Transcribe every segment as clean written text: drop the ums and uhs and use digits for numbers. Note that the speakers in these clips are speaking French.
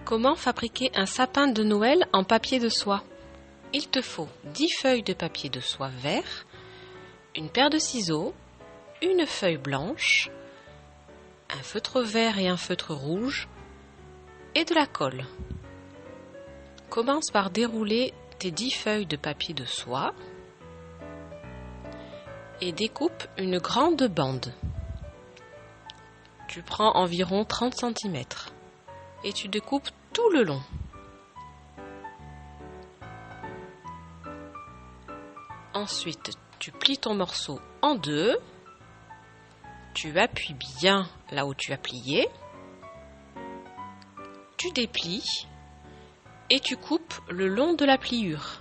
Comment fabriquer un sapin de Noël en papier de soie? Il te faut 10 feuilles de papier de soie vert, une paire de ciseaux, une feuille blanche, un feutre vert et un feutre rouge et de la colle. Commence par dérouler tes 10 feuilles de papier de soie et découpe une grande bande. Tu prends environ 30 cm et tu découpes tout le long. Ensuite, tu plies ton morceau en deux. Tu appuies bien là où tu as plié. Tu déplies et tu coupes le long de la pliure.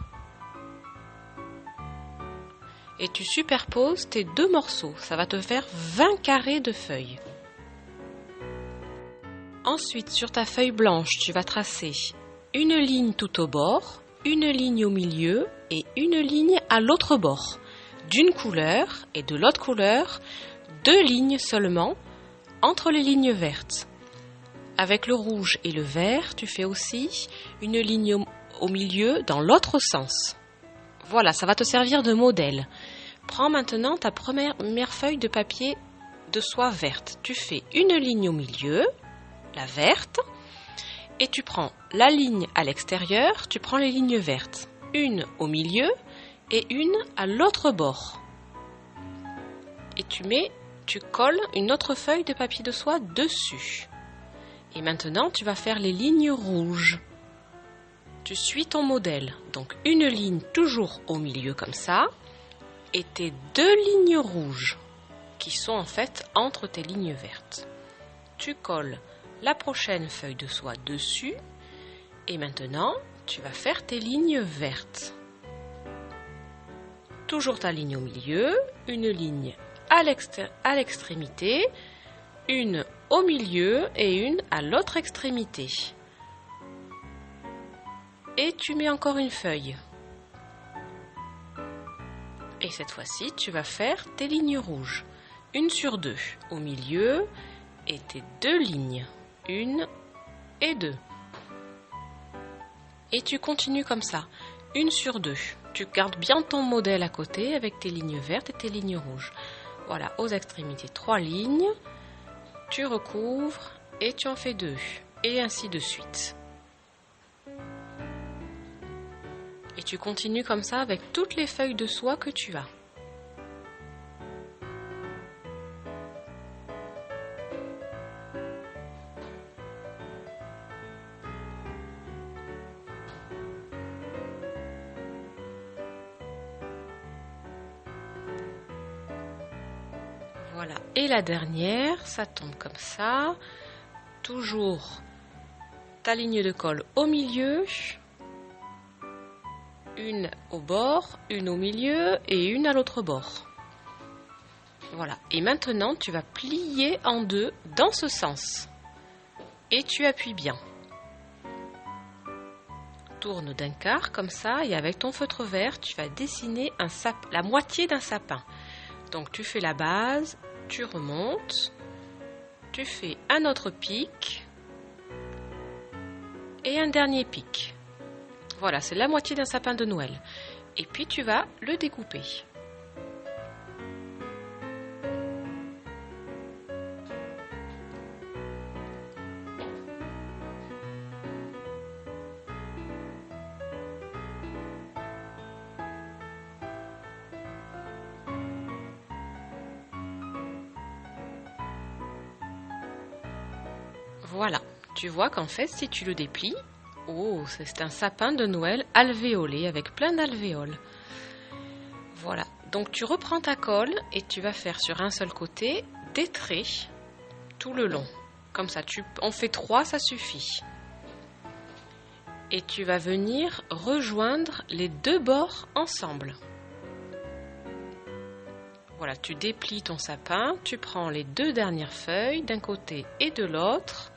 Et tu superposes tes deux morceaux. Ça va te faire 20 carrés de feuilles. Ensuite, sur ta feuille blanche, tu vas tracer une ligne tout au bord, une ligne au milieu et une ligne à l'autre bord. D'une couleur et de l'autre couleur, 2 lignes seulement entre les lignes vertes. Avec le rouge et le vert, tu fais aussi une ligne au milieu dans l'autre sens. Voilà, ça va te servir de modèle. Prends maintenant ta première feuille de papier de soie verte. Tu fais une ligne au milieu, la verte, et tu prends la ligne à l'extérieur, tu prends les lignes vertes. Une au milieu et une à l'autre bord. Et tu colles une autre feuille de papier de soie dessus. Et maintenant, tu vas faire les lignes rouges. Tu suis ton modèle. Donc, une ligne toujours au milieu comme ça. Et tes 2 lignes rouges qui sont en fait entre tes lignes vertes. Tu colles la prochaine feuille de soie dessus. Et maintenant, tu vas faire tes lignes vertes. Toujours ta ligne au milieu, une ligne à l'extrémité, une au milieu et une à l'autre extrémité. Et tu mets encore une feuille. Et cette fois-ci, tu vas faire tes lignes rouges. Une sur 2 au milieu et tes 2 lignes. 1 et 2. Et tu continues comme ça. 1 sur 2. Tu gardes bien ton modèle à côté avec tes lignes vertes et tes lignes rouges. Voilà, aux extrémités, 3 lignes. Tu recouvres et tu en fais 2. Et ainsi de suite. Et tu continues comme ça avec toutes les feuilles de soie que tu as. Voilà, et la dernière, ça tombe comme ça. Toujours ta ligne de colle au milieu, une au bord, une au milieu et une à l'autre bord. Voilà, et maintenant tu vas plier en deux dans ce sens. Et tu appuies bien. Tourne d'un quart comme ça et avec ton feutre vert, tu vas dessiner la moitié d'un sapin. Donc tu fais la base, tu remontes, tu fais un autre pic et un dernier pic. Voilà, c'est la moitié d'un sapin de Noël. Et puis tu vas le découper. Voilà, tu vois qu'en fait, si tu le déplies, oh, c'est un sapin de Noël alvéolé avec plein d'alvéoles. Voilà, donc tu reprends ta colle et tu vas faire sur un seul côté des traits tout le long. Comme ça, on fait 3, ça suffit. Et tu vas venir rejoindre les 2 bords ensemble. Voilà, tu déplies ton sapin, tu prends les 2 dernières feuilles d'un côté et de l'autre.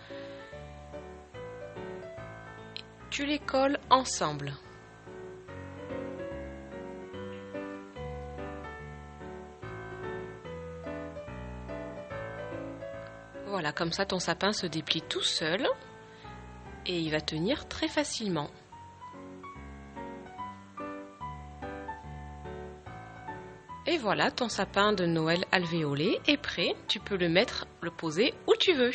Tu les colles ensemble. Voilà, comme ça ton sapin se déplie tout seul. et il va tenir très facilement. Et voilà, ton sapin de Noël alvéolé est prêt. Tu peux le poser où tu veux.